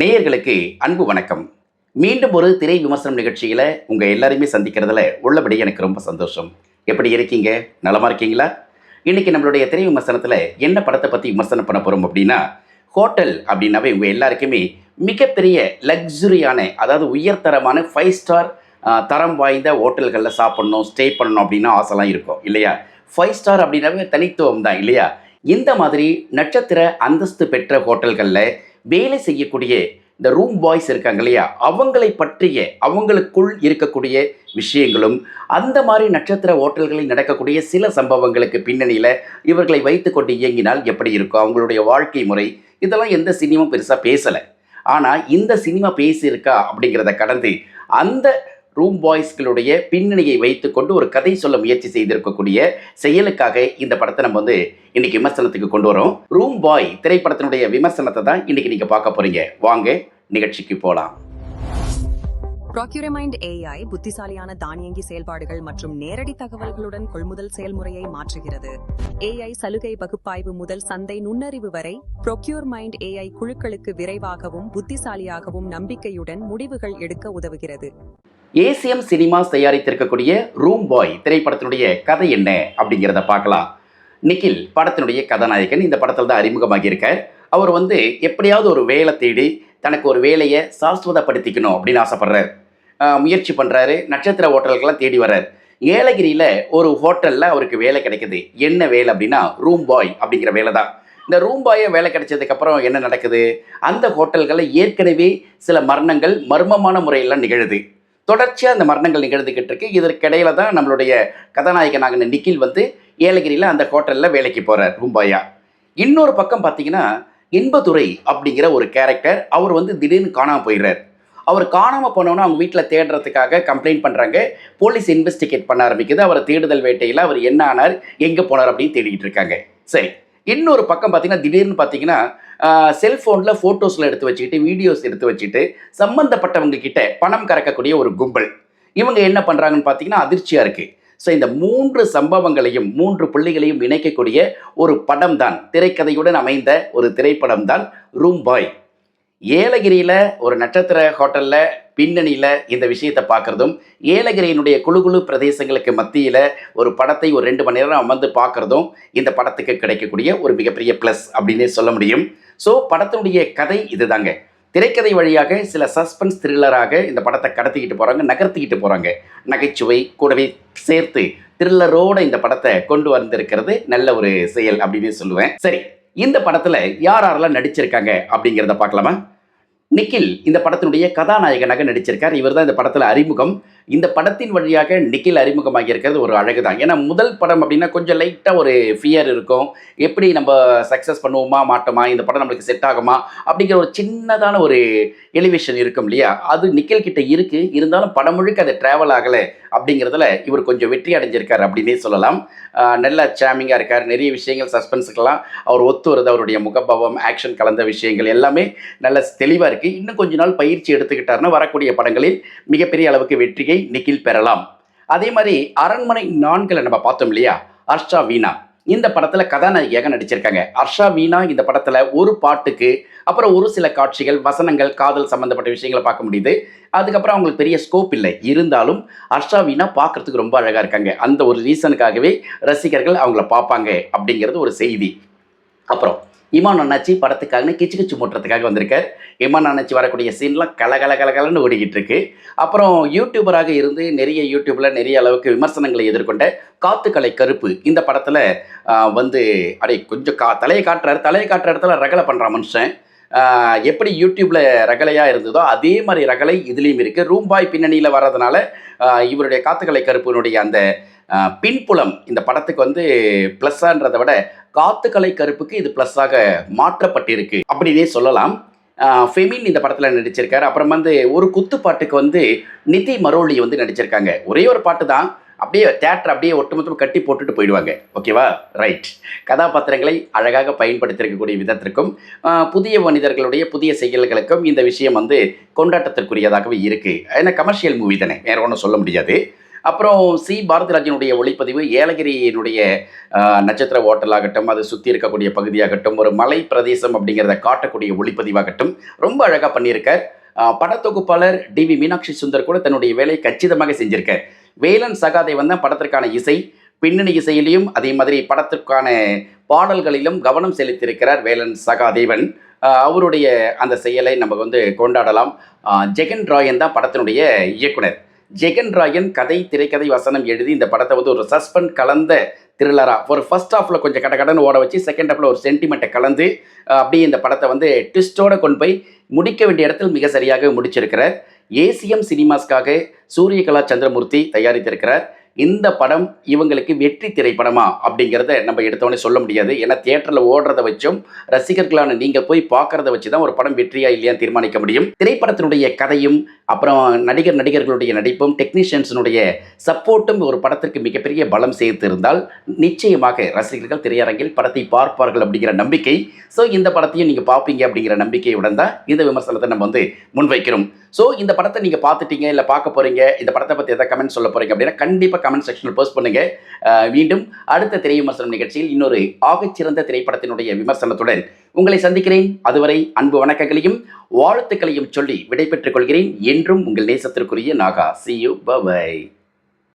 நேயர்களுக்கு அன்பு வணக்கம். மீண்டும் ஒரு திரை விமர்சனம் நிகழ்ச்சியில உங்க எல்லாரையுமே சந்திக்கிறதுல உள்ளபடி எனக்கு ரொம்ப சந்தோஷம். எப்படி இருக்கீங்க? நலமா இருக்கீங்களா? இன்னைக்கு நம்மளுடைய திரை விமர்சனத்துல என்ன படத்தை பத்தி விமர்சனம் பண்ண போறோம் அப்படின்னா, ஹோட்டல் அப்படின்னாவே உங்க எல்லாருக்குமே மிகப்பெரிய லக்ஸுரியான, அதாவது உயர்தரமான 5 ஸ்டார் தரம் வாய்ந்த ஹோட்டல்கள்ல சாப்பிடணும், ஸ்டே பண்ணணும் அப்படின்னு ஆசைலாம் இருக்கும் இல்லையா? 5 ஸ்டார் அப்படின்னாவே தனித்துவம் தான் இல்லையா? இந்த மாதிரி நட்சத்திர அந்தஸ்து பெற்ற ஹோட்டல்கள்ல வேலை செய்யக்கூடிய இந்த ரூம் பாய்ஸ் இருக்காங்க இல்லையா, அவங்களை பற்றிய அவங்களுக்குள் இருக்கக்கூடிய விஷயங்களும், அந்த மாதிரி நட்சத்திர ஹோட்டல்களில் நடக்கக்கூடிய சில சம்பவங்களுக்கு பின்னணியில் இவர்களை வைத்துக்கொண்டு இயங்கினால் எப்படி இருக்கும், அவங்களுடைய வாழ்க்கை முறை, இதெல்லாம் எந்த சினிமா பெருசாக பேசலை. ஆனால் இந்த சினிமா பேசியிருக்கா அப்படிங்கிறத கடந்து அந்த ரூம் பாய்ஸ்களுடைய பின்னணியை வைத்துக்கொண்டு ஒரு கதை சொல்ல முயற்சி செய்திருக்கக்கூடிய செயலுக்காக இந்த படத்தை நம்ம இன்னைக்கு விமர்சனத்துக்கு கொண்டு வரோம். ரூம் பாய் திரைப்படத்தினுடைய விமர்சனத்தை தான் இன்னைக்கு நீங்க பார்க்க போறீங்க. வாங்க நிகழ்ச்சிக்கு போலாம். ப்ராக்யூரமைண்ட் AI புத்திசாலியான தானியங்கி செயல்பாடுகள் மற்றும் நேரடி தகவல்களுடன் கொள்முதல் செயல்முறையை மாற்றுகிறது. AI சலுகை பகுப்பாய்வு முதல் சந்தை நுண்ணறிவு வரை ப்ராக்யூர்மைண்ட் AI குழுக்களுக்கு விரைவாகவும் புத்திசாலியாகவும் நம்பிக்கையுடன் முடிவுகள் எடுக்க உதவுகிறது. ஏசிஎம் சினிமாஸ் தயாரித்திருக்கக்கூடிய ரூம் பாய் திரைப்படத்தினுடைய கதை என்ன அப்படிங்கிறத பார்க்கலாம். நிக்கில் படத்தினுடைய கதாநாயகன் இந்த படத்தில் தான் அறிமுகமாகி இருக்கார். அவர் எப்படியாவது ஒரு வேலை தேடி தனக்கு ஒரு வேலையை சாஸ்வதப்படுத்திக்கணும் அப்படின்னு ஆசைப்படுறார். முயற்சி பண்ணுறாரு. நட்சத்திர ஹோட்டல்கள்லாம் தேடி வர்றார். ஏலகிரியில் ஒரு ஹோட்டலில் அவருக்கு வேலை கிடைக்குது. என்ன வேலை அப்படின்னா ரூம் பாய் அப்படிங்கிற வேலை தான். இந்த ரூம் பாயை வேலை கிடைச்சதுக்கப்புறம் என்ன நடக்குது, அந்த ஹோட்டல்களில் ஏற்கனவே சில மரணங்கள் மர்மமான முறையெல்லாம் நிகழுது. தொடர்ச்சியாக அந்த மரணங்கள் நிகழ்ந்துக்கிட்டு இருக்கு. இதற்கிடையில தான் நம்மளுடைய கதாநாயகனாக நிக்கில் ஏலகிரியில் அந்த ஹோட்டலில் வேலைக்கு போகிறார் ரூம் பாயா. இன்னொரு பக்கம் பார்த்தீங்கன்னா இன்பதுரை அப்படிங்கிற ஒரு கேரக்டர், அவர் திடீர்னு காணாமல் போயிடுறார். அவர் காணாமல் போனோன்னா அவங்க வீட்டில் தேடுறதுக்காக கம்ப்ளைண்ட் பண்ணுறாங்க. போலீஸ் இன்வெஸ்டிகேட் பண்ண ஆரம்பிக்குது. அவர் தேடுதல் வேட்டையில் அவர் என்ன ஆனார், எங்கே போனார் அப்படின்னு தேடிக்கிட்டு இருக்காங்க. சரி, இன்னொரு பக்கம் பார்த்தீங்கன்னா திடீர்னு பார்த்தீங்கன்னா செல்ஃபோனில் ஃபோட்டோஸில் எடுத்து வச்சுக்கிட்டு, வீடியோஸ் எடுத்து வச்சுட்டு சம்மந்தப்பட்டவங்க கிட்ட பணம் கறக்கக்கூடிய ஒரு கும்பல். இவங்க என்ன பண்ணுறாங்கன்னு பார்த்தீங்கன்னா அதிர்ச்சியாக இருக்குது. ஸோ இந்த 3 சம்பவங்களையும் 3 புள்ளிகளையும் இணைக்கக்கூடிய ஒரு படம் தான், திரைக்கதையுடன் அமைந்த ஒரு திரைப்படம் தான் ரூம் பாய். ஏலகிரியில் ஒரு நட்சத்திர ஹோட்டலில் பின்னணியில் இந்த விஷயத்தை பார்க்குறதும், ஏலகிரியினுடைய குழு பிரதேசங்களுக்கு மத்தியில் ஒரு படத்தை ஒரு 2 மணி நேரம் அமர்ந்து பார்க்குறதும் இந்த படத்துக்கு கிடைக்கக்கூடிய ஒரு மிகப்பெரிய ப்ளஸ் அப்படின்னே சொல்ல முடியும். ஸோ படத்தினுடைய கதை இதுதாங்க. திரைக்கதை வழியாக சில சஸ்பென்ஸ் த்ரில்லராக இந்த படத்தை கடத்திக்கிட்டு போகிறாங்க, நகர்த்திக்கிட்டு போகிறாங்க. நகைச்சுவை கூடவே சேர்த்து த்ரில்லரோடு இந்த படத்தை கொண்டு வந்திருக்கிறது நல்ல ஒரு செயல் அப்படின்னு சொல்லுவேன். சரி, இந்த படத்தில் யாரெல்லாம் நடிச்சிருக்காங்க அப்படிங்கிறத பார்க்கலாமா? நிக்கில் இந்த படத்தினுடைய கதாநாயகனாக நடிச்சிருக்கார். இவர் தான் இந்த படத்தில் அறிமுகம். இந்த படத்தின் வழியாக நிக்கில் அறிமுகமாகி இருக்கிறது ஒரு அழகு தான். ஏன்னா முதல் படம் அப்படின்னா கொஞ்சம் லைட்டாக ஒரு ஃபியர் இருக்கும். எப்படி நம்ம சக்ஸஸ் பண்ணுவோமா மாட்டோமா, இந்த படம் நம்மளுக்கு செட் ஆகுமா அப்படிங்கிற ஒரு சின்னதான ஒரு எலிவேஷன் இருக்கும் இல்லையா, அது நிக்கில் கிட்ட இருக்குது. இருந்தாலும் படம் முழுக்க அது ட்ராவல் ஆகலை அப்படிங்கிறதுல இவர் கொஞ்சம் வெற்றி அடைஞ்சிருக்கார் அப்படின்னே சொல்லலாம். நல்ல சாமிங்காக இருக்கார். நிறைய விஷயங்கள் சஸ்பென்ஸுக்கெல்லாம் அவர் ஒத்து வருது. அவருடைய முகபாவம், ஆக்ஷன் கலந்த விஷயங்கள் எல்லாமே நல்ல தெளிவாக இருக்குது. இன்னும் கொஞ்ச நாள் பயிற்சி எடுத்துக்கிட்டாருன்னா வரக்கூடிய படங்களில் மிகப்பெரிய அளவுக்கு வெற்றியை நிக்கில் பெறலாம். அதே மாதிரி அரண்மனை 4 நம்ம பார்த்தோம் இல்லையா, ஹர்ஷா வீணா இந்த படத்தில் கதாநாயகியாக நடிச்சிருக்காங்க. ஹர்ஷா வீணா இந்த படத்தில் ஒரு பாட்டுக்கு அப்புறம் ஒரு சில காட்சிகள், வசனங்கள், காதல் சம்மந்தப்பட்ட விஷயங்களை பார்க்க முடியுது. அதுக்கப்புறம் அவங்களுக்கு பெரிய ஸ்கோப் இல்லை. இருந்தாலும் ஹர்ஷா வீணா பார்க்குறதுக்கு ரொம்ப அழகாக இருக்காங்க. அந்த ஒரு ரீசனுக்காகவே ரசிகர்கள் அவங்கள பார்ப்பாங்க அப்படிங்கிறது ஒரு செய்தி. அப்புறம் இமான் அண்ணாச்சி படத்துக்காக கிச்சு கிச்சு மூட்டுறதுக்காக வந்திருக்கார். இமான் அண்ணாச்சி வரக்கூடிய சீன்லாம் கலகலன்னு ஓடிக்கிட்டு இருக்கு. அப்புறம் யூடியூபராக இருந்து யூடியூப்பில் நிறைய அளவுக்கு விமர்சனங்களை எதிர்கொண்ட காத்துக்கலை கருப்பு இந்த படத்தில் கொஞ்சம் தலையை காட்டுற இடத்துல ரகலை பண்ணுறான் மனுஷன். எப்படி யூடியூப்பில் ரகலையாக இருந்ததோ அதே மாதிரி ரகலை இதுலேயும் இருக்குது. ரூம் பாய் பின்னணியில் வர்றதுனால இவருடைய காத்துக்கலை கருப்பினுடைய அந்த பின்புலம் இந்த படத்துக்கு ப்ளஸ்ஸான்றதை விட காத்துக்கலை கருப்புக்கு இது ப்ளஸ்ஸாக மாற்றப்பட்டிருக்கு அப்படின்னே சொல்லலாம். ஃபெமின் இந்த படத்தில் நடிச்சிருக்காரு. அப்புறம் ஒரு குத்துப்பாட்டுக்கு நிதி மரோலி நடிச்சிருக்காங்க. ஒரே ஒரு பாட்டு தான், அப்படியே தேட்டர் அப்படியே ஒட்டுமொத்தமாக கட்டி போட்டுட்டு போயிடுவாங்க. ஓகேவா, ரைட். கதாபாத்திரங்களை அழகாக பயன்படுத்தியிருக்கக்கூடிய விதத்திற்கும் புதிய மனிதர்களுடைய புதிய செயல்களுக்கும் இந்த விஷயம் கொண்டாட்டத்திற்குரியதாகவே இருக்குது. ஏன்னா கமர்ஷியல் மூவி தானே, வேறு ஒன்றும் சொல்ல முடியாது. அப்புறம் பாரதிராஜனுடைய ஒளிப்பதிவு ஏலகிரியினுடைய நட்சத்திர ஹோட்டலாகட்டும், அதை சுற்றி இருக்கக்கூடிய பகுதியாகட்டும், ஒரு மலை பிரதேசம் அப்படிங்கிறத காட்டக்கூடிய ஒளிப்பதிவாகட்டும் ரொம்ப அழகாக பண்ணியிருக்கார். படத்தொகுப்பாளர் டிவி மீனாட்சி சுந்தர் கூட தன்னுடைய வேலையை கச்சிதமாக செஞ்சிருக்கார். வேலன் சகாதேவன் தான் படத்திற்கான இசை, பின்னணி இசையிலையும் அதே மாதிரி படத்திற்கான பாடல்களிலும் கவனம் செலுத்தியிருக்கிறார் வேலன் சகாதேவன். அவருடைய அந்த செயலை நம்ம வந்து கொண்டாடலாம். ஜெகன் ராயன் தான் படத்தினுடைய இயக்குனர். ஜெகன் ராயன் கதை, திரைக்கதை, வசனம் எழுதி இந்த படத்தை வந்து ஒரு சஸ்பெண்ட் கலந்த த்ரில்லராக ஒரு ஃபர்ஸ்ட் ஹாஃபில் கொஞ்சம் கடகடன்னு ஓட வச்சு செகண்ட் ஹாஃபில் ஒரு சென்டிமெண்ட்டை கலந்து அப்படியே இந்த படத்தை வந்து ட்விஸ்டோடு கொண்டு போய் முடிக்க வேண்டிய இடத்தில் மிக சரியாக முடிச்சிருக்கிறார். ஏசிஎம் சினிமாஸ்க்காக சூரியகலா சந்திரமூர்த்தி தயாரித்திருக்கிறார். இந்த படம் இவங்களுக்கு வெற்றி திரைப்படமா அப்படிங்கிறத நம்ம எடுத்தோடனே சொல்ல முடியாது. ஏன்னா தியேட்டரில் ஓடுறத வச்சும் ரசிகர்களான நீங்கள் போய் பார்க்குறத வச்சு தான் ஒரு படம் வெற்றியா இல்லையான்னு தீர்மானிக்க முடியும். திரைப்படத்தினுடைய கதையும் அப்புறம் நடிகர்களுடைய நடிப்பும் டெக்னீஷியன்ஸினுடைய சப்போர்ட்டும் ஒரு படத்திற்கு மிகப்பெரிய பலம் சேர்த்து இருந்தால் நிச்சயமாக ரசிகர்கள் திரையரங்கில் படத்தை பார்ப்பார்கள் அப்படிங்கிற நம்பிக்கை. ஸோ இந்த படத்தையும் நீங்கள் பார்ப்பீங்க அப்படிங்கிற நம்பிக்கையுடன் தான் இந்த விமர்சனத்தை நம்ம வந்து முன்வைக்கிறோம். ஸோ இந்த படத்தை நீங்கள் பார்த்துட்டீங்க, இல்லை பார்க்க போகிறீங்க, இந்த படத்தை பற்றி எதாவது கமெண்ட் சொல்ல போகிறீங்க அப்படின்னா கண்டிப்பாக கமெண்ட் செக்ஷனில் போஸ்ட் பண்ணுங்கள். மீண்டும் அடுத்த திரை விமர்சனம் நிகழ்ச்சியில் இன்னொரு ஆகச்சிறந்த திரைப்படத்தினுடைய விமர்சனத்துடன் உங்களை சந்திக்கிறேன். அதுவரை அன்பு வணக்கங்களையும் வாழ்த்துக்களையும் சொல்லி விடைபெற்றுக் கொள்கிறேன். என்றும் உங்கள் நேசத்திற்குரிய Naga. See you. Bye bye.